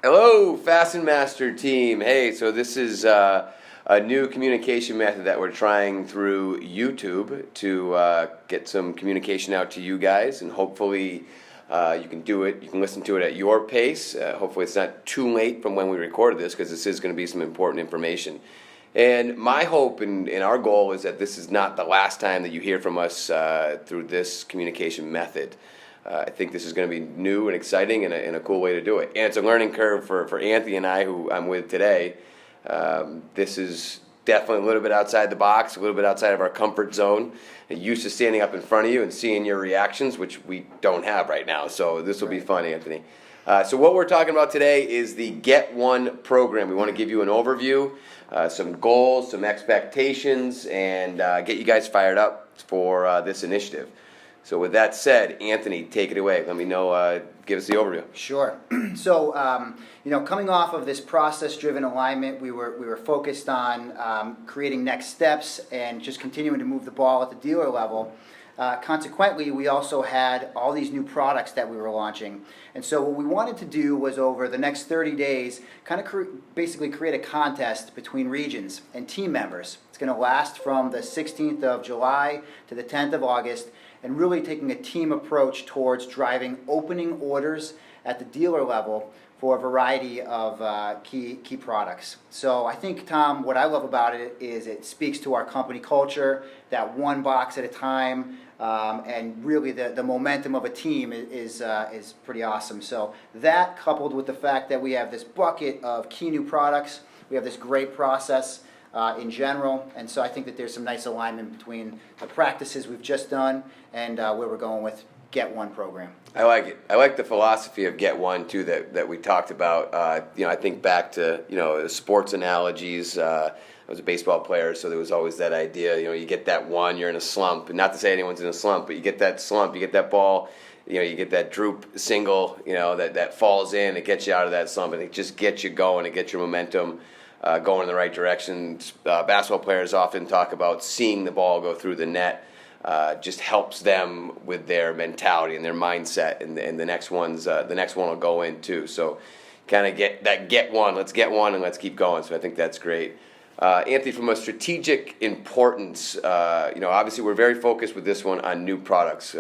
Hello, Fasten Master team. Hey, so this is a new communication method that we're trying through YouTube to get some communication out to you guys, and hopefully you can do it. You can listen to it at your pace. Hopefully, it's not too late from when we recorded this, because this is going to be some important information. And my hope and our goal is that this is not the last time that you hear from us through this communication method. I think this is going to be new and exciting and a cool way to do it. And it's a learning curve for Anthony and I, who I'm with today. This is definitely a little bit outside the box, a little bit outside of our comfort zone. Used to standing up in front of you and seeing your reactions, which we don't have right now. So this will be fun, Anthony. So what we're talking about today is the Get One program. We want to give you an overview, some goals, some expectations, and get you guys fired up for this initiative. So with that said, Anthony, take it away. Let me know, give us the overview. Sure. So, coming off of this process-driven alignment, we were focused on creating next steps and just continuing to move the ball at the dealer level. Consequently, we also had all these new products that we were launching. And so what we wanted to do was, over the next 30 days, kind of basically create a contest between regions and team members. It's going to last from the 16th of July to the 10th of August, and really taking a team approach towards driving opening orders at the dealer level for a variety of key products. So I think, Tom, what I love about it is it speaks to our company culture, that one box at a time, and really the momentum of a team is pretty awesome. So that, coupled with the fact that we have this bucket of key new products, we have this great process in general, and so I think that there's some nice alignment between the practices we've just done and where we're going with Get One program. I like it. I like the philosophy of Get One too that we talked about. I think back to sports analogies. I was a baseball player, so there was always that idea. You get that one, you're in a slump, and not to say anyone's in a slump, but you get that slump, you get that ball. You get that droop single. That falls in. It gets you out of that slump, and it just gets you going. It gets your momentum going in the right direction. Basketball players often talk about seeing the ball go through the net. Just helps them with their mentality and their mindset, and the next one will go in too. So, kind of get one. Let's get one and let's keep going. So I think that's great. Anthony, from a strategic importance, obviously we're very focused with this one on new products.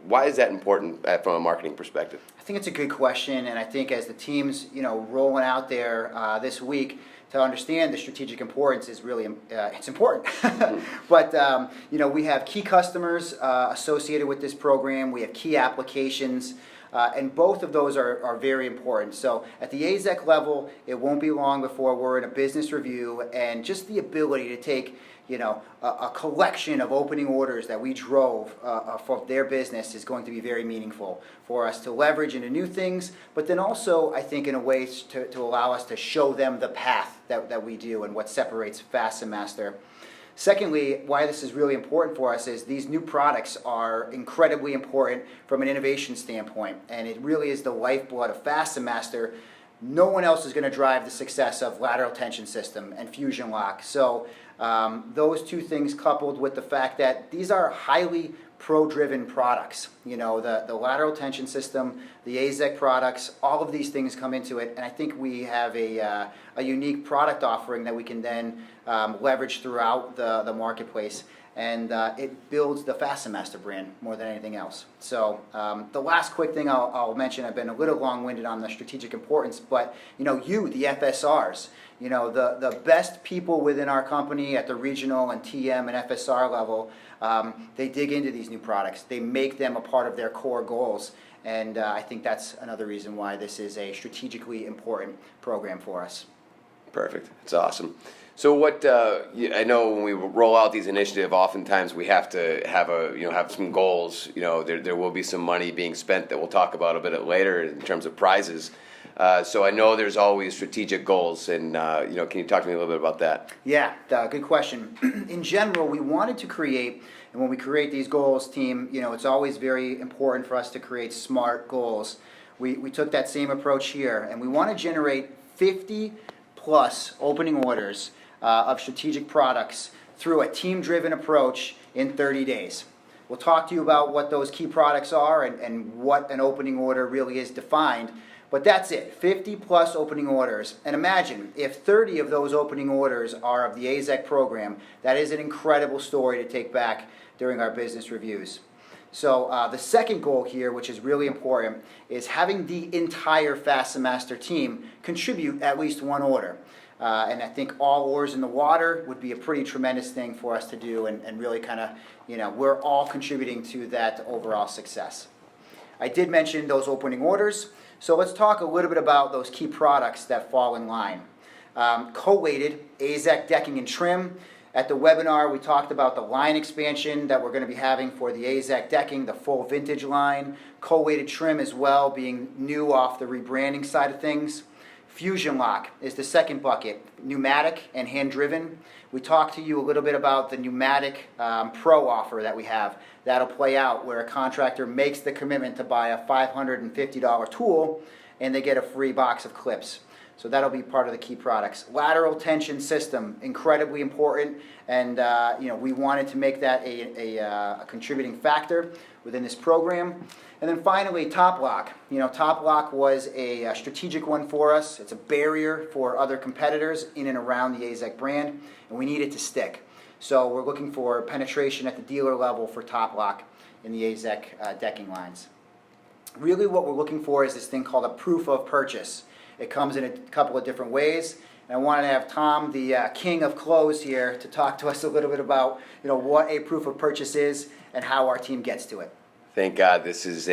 Why is that important from a marketing perspective? I think it's a good question, and I think as the team's rolling out there this week, to understand the strategic importance is really it's important. But we have key customers associated with this program. We have key applications, and both of those are very important. So at the AZEC level, it won't be long before we're in a business review, and just the ability to take a collection of opening orders that we drove for their business is going to be very meaningful for us to leverage into new things, but then also, I think, in a way to allow us to show them the path that we do and what separates FastenMaster. Secondly, why this is really important for us is these new products are incredibly important from an innovation standpoint, and it really is the lifeblood of FastenMaster. No one else is going to drive the success of lateral tension system and fusion lock. So those two things, coupled with the fact that these are highly pro-driven products, the lateral tension system, the AZEC products, all of these things come into it, and I think we have a unique product offering that we can then leverage throughout the marketplace. And it builds the FastenMaster brand more than anything else. So the last quick thing I'll mention, I've been a little long-winded on the strategic importance, but the FSRs, the best people within our company at the regional and TM and FSR level, they dig into these new products. They make them a part of their core goals. And I think that's another reason why this is a strategically important program for us. Perfect. It's awesome. So what I know when we roll out these initiatives, oftentimes we have to have some goals. There will be some money being spent that we'll talk about a bit later in terms of prizes. So I know there's always strategic goals, and can you talk to me a little bit about that? Yeah, good question. In general, we wanted to create, and when we create these goals, team, it's always very important for us to create SMART goals. We took that same approach here, and we want to generate 50 plus opening orders of strategic products through a team-driven approach in 30 days. We'll talk to you about what those key products are and what an opening order really is defined. But that's it, 50 plus opening orders. And imagine if 30 of those opening orders are of the AZEK program, that is an incredible story to take back during our business reviews. So the second goal here, which is really important, is having the entire FastenMaster team contribute at least one order. And I think all oars in the water would be a pretty tremendous thing for us to do and really kind of, we're all contributing to that overall success. I did mention those opening orders. So let's talk a little bit about those key products that fall in line. Co-weighted AZEK decking and trim. At the webinar, we talked about the line expansion that we're going to be having for the AZEK decking, the full vintage line. Co-weighted trim as well, being new off the rebranding side of things. Fusion Lock is the second bucket, pneumatic and hand-driven. We talked to you a little bit about the pneumatic pro offer that we have. That'll play out where a contractor makes the commitment to buy a $550 tool and they get a free box of clips. So that'll be part of the key products. Lateral tension system, incredibly important, and we wanted to make that a contributing factor within this program. And then finally, Top Lock. Top Lock was a strategic one for us. It's a barrier for other competitors in and around the AZEK brand, and we need it to stick. So we're looking for penetration at the dealer level for Top Lock in the AZEK decking lines. Really what we're looking for is this thing called a proof of purchase. It comes in a couple of different ways. And I wanted to have Tom, the king of clothes here, to talk to us a little bit about what a proof of purchase is and how our team gets to it. Thank God this is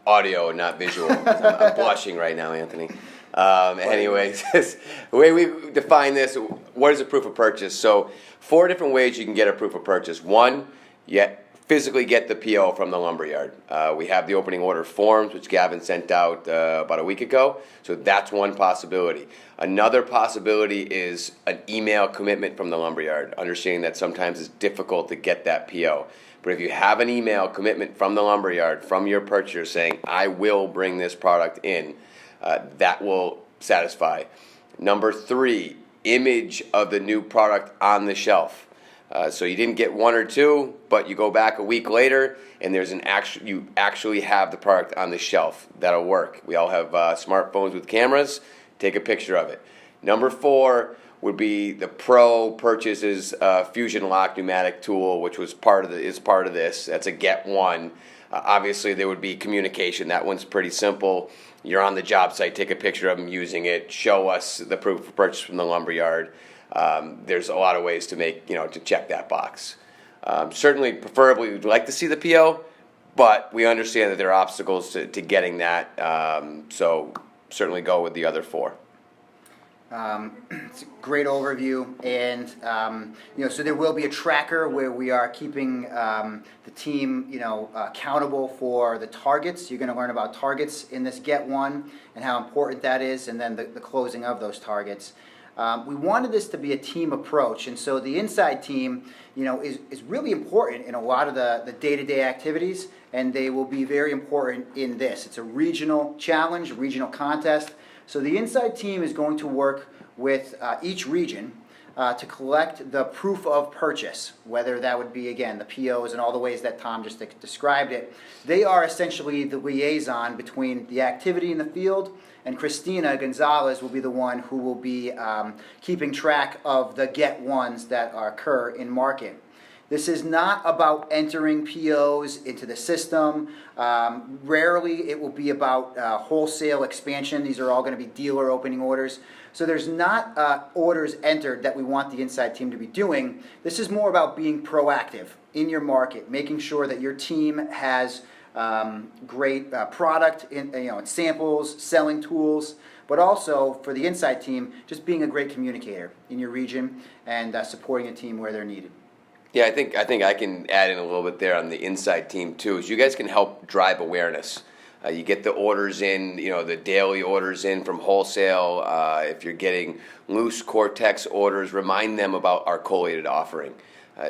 audio, not visual. I'm blushing right now, Anthony. Anyways, the way we define this, what is a proof of purchase? So 4 different ways you can get a proof of purchase. One, physically get the PO from the lumberyard. We have the opening order forms, which Gavin sent out about a week ago. So that's one possibility. Another possibility is an email commitment from the lumberyard, understanding that sometimes it's difficult to get that PO. But if you have an email commitment from the lumberyard, from your purchaser saying, I will bring this product in, that will satisfy. Number 3, image of the new product on the shelf. So you didn't get 1 or 2, but you go back a week later and there's you actually have the product on the shelf. That'll work. We all have smartphones with cameras. Take a picture of it. Number 4 would be the Pro purchases Fusion Lock pneumatic tool, which is part of this. That's a get one. Obviously, there would be communication. That one's pretty simple. You're on the job site. Take a picture of them using it. Show us the proof of purchase from the lumberyard. There's a lot of ways to make, to check that box. Certainly, preferably, we'd like to see the PO, but we understand that there are obstacles to getting that. So certainly go with the other 4. It's a great overview, and so there will be a tracker where we are keeping the team, accountable for the targets. You're going to learn about targets in this Get One and how important that is, and then the closing of those targets. We wanted this to be a team approach, and so the inside team, is really important in a lot of the day-to-day activities, and they will be very important in this. It's a regional challenge, a regional contest. So the inside team is going to work with each region to collect the proof of purchase, whether that would be, again, the POs and all the ways that Tom just described it. They are essentially the liaison between the activity in the field, and Christina Gonzalez will be the one who will be keeping track of the get ones that occur in market. This is not about entering POs into the system. Rarely it will be about wholesale expansion. These are all going to be dealer opening orders. So there's not orders entered that we want the inside team to be doing. This is more about being proactive in your market, making sure that your team has great product, in samples, selling tools, but also for the inside team, just being a great communicator in your region and supporting a team where they're needed. Yeah, I think I can add in a little bit there on the inside team too. Is you guys can help drive awareness. You get the orders in, the daily orders in from wholesale. If you're getting loose Cortex orders, remind them about our collated offering.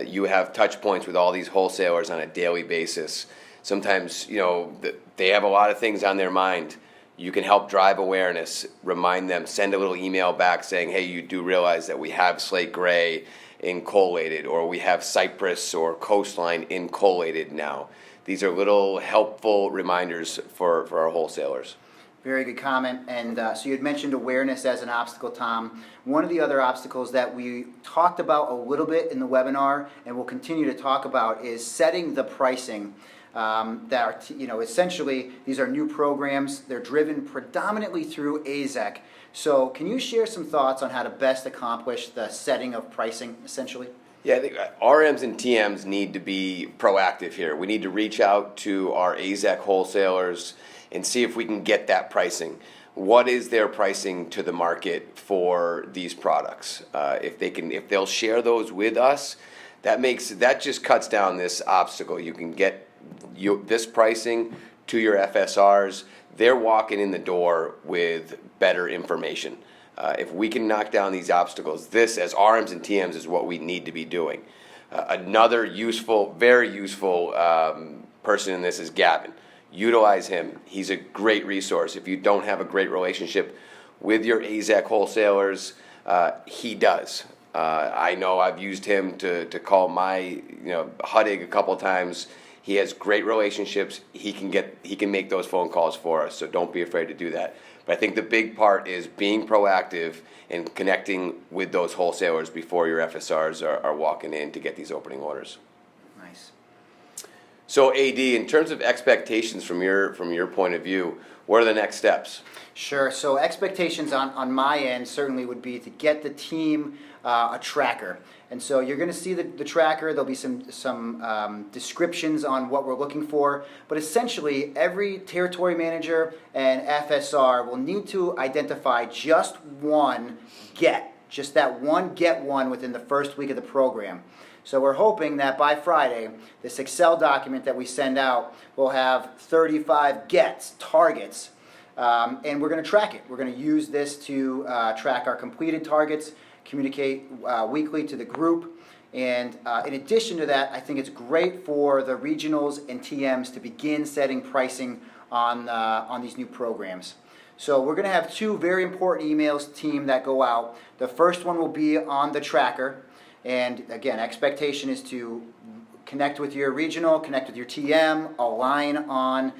You have touch points with all these wholesalers on a daily basis. Sometimes, they have a lot of things on their mind. You can help drive awareness, remind them, send a little email back saying, hey, you do realize that we have slate gray in collated, or we have cypress or coastline in collated now. these are little helpful reminders for our wholesalers. Very good comment. And so you had mentioned awareness as an obstacle, Tom. One of the other obstacles that we talked about a little bit in the webinar and will continue to talk about is setting the pricing. That are, essentially these are new programs. They're driven predominantly through AZEC. So can you share some thoughts on how to best accomplish the setting of pricing, essentially? Yeah, I think RMs and TMs need to be proactive here. We need to reach out to our AZEC wholesalers and see if we can get that pricing. What is their pricing to the market for these products? If they'll share those with us, that just cuts down this obstacle. You can get this pricing to your FSRs. They're walking in the door with better information. If we can knock down these obstacles, this as RMs and TMs is what we need to be doing. Another very useful person in this is Gavin. Utilize him. He's a great resource. If you don't have a great relationship with your AZEC wholesalers, he does. I know I've used him to call my Huddig a couple times. He has great relationships. He can make those phone calls for us. So don't be afraid to do that. But I think the big part is being proactive and connecting with those wholesalers before your FSRs are walking in to get these opening orders. Nice. So AD, in terms of expectations from your point of view, what are the next steps? Sure. So expectations on my end certainly would be to get the team a tracker. And so you're going to see the tracker. There'll be some descriptions on what we're looking for. But essentially, every territory manager and FSR will need to identify just that one get one within the first week of the program. So we're hoping that by Friday, this Excel document that we send out will have 35 targets, and we're going to track it. We're going to use this to track our completed targets, communicate weekly to the group, and in addition to that, I think it's great for the regionals and TMs to begin setting pricing on these new programs. So we're going to have two very important emails, team, that go out. The first one will be on the tracker. And again, expectation is to connect with your regional, connect with your TM, align on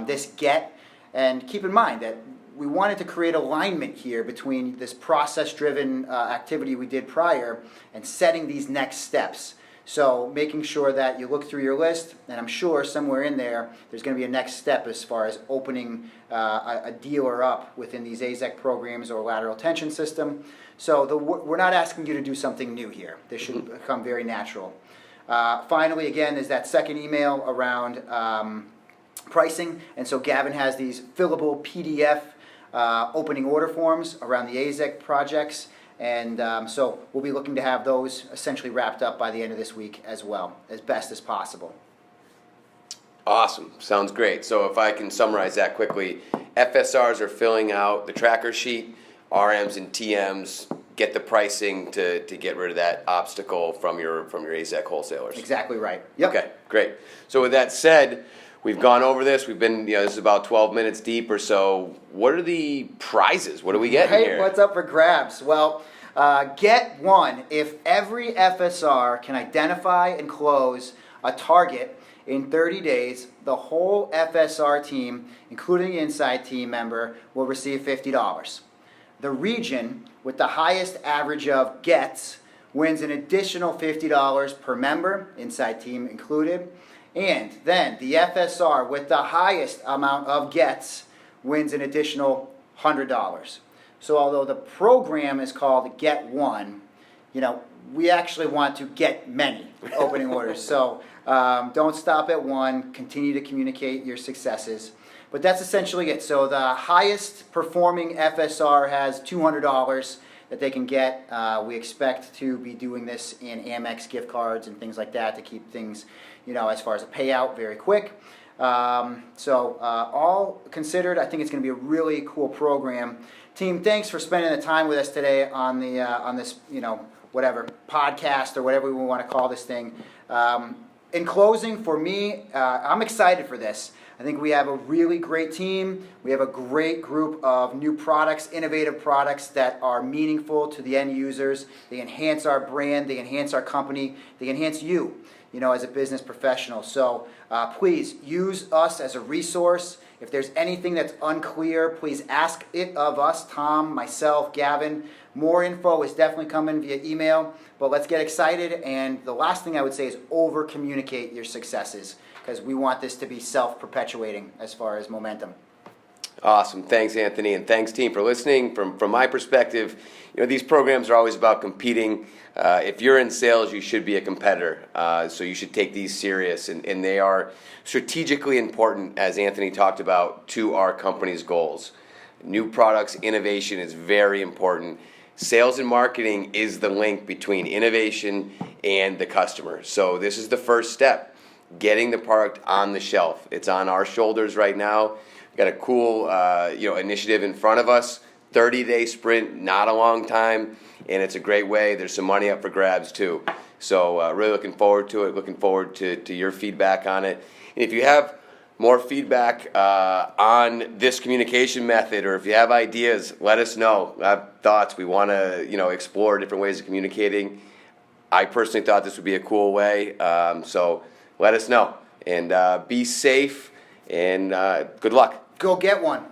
this get, and keep in mind that we wanted to create alignment here between this process-driven activity we did prior and setting these next steps. So making sure that you look through your list, and I'm sure somewhere in there's going to be a next step as far as opening a dealer up within these AZEC programs or lateral tension system. So we're not asking you to do something new here. This should become very natural. Finally, again, is that second email around pricing. And so Gavin has these fillable PDF opening order forms around the AZEC projects. And so we'll be looking to have those essentially wrapped up by the end of this week as well, as best as possible. Awesome. Sounds great. So if I can summarize that quickly, FSRs are filling out the tracker sheet. RMs and TMs get the pricing to get rid of that obstacle from your AZEC wholesalers. Exactly right. Yep. Okay, great. So with that said, we've gone over this. We've been, this is about 12 minutes deep or so. What are the prizes? What are we getting here? What's up for grabs? Well, get one. If every FSR can identify and close a target in 30 days, the whole FSR team, including the inside team member, will receive $50. The region with the highest average of gets wins an additional $50 per member, inside team included. And then the FSR with the highest amount of gets wins an additional $100. So although the program is called Get One, we actually want to get many opening orders. So don't stop at one. Continue to communicate your successes. But that's essentially it. So the highest performing FSR has $200 that they can get. We expect to be doing this in Amex gift cards and things like that to keep things, as far as a payout, very quick. So all considered, I think it's going to be a really cool program. Team, thanks for spending the time with us today on the on this, whatever podcast or whatever we want to call this thing. In closing, for me, I'm excited for this. I think we have a really great team. We have a great group of new products, innovative products that are meaningful to the end users. They enhance our brand. They enhance our company. They enhance you. as a business professional. So please use us as a resource. If there's anything that's unclear, please ask it of us, Tom, myself, Gavin. More info is definitely coming via email, but let's get excited. And the last thing I would say is over-communicate your successes, because we want this to be self-perpetuating as far as momentum. Awesome. Thanks, Anthony, and thanks, team, for listening. From my perspective, these programs are always about competing. If you're in sales, you should be a competitor. So you should take these serious, and they are strategically important, as Anthony talked about, to our company's goals. New products, innovation is very important. Sales and marketing is the link between innovation and the customer. So this is the first step, getting the product on the shelf. It's on our shoulders right now. Got a cool initiative in front of us, 30-day sprint, not a long time, and it's a great way. There's some money up for grabs too. So really looking forward to it, looking forward to your feedback on it. And if you have more feedback on this communication method, or if you have ideas, let us know. Have thoughts. We want to explore different ways of communicating. I personally thought this would be a cool way, so let us know. And be safe, and good luck. Go get one.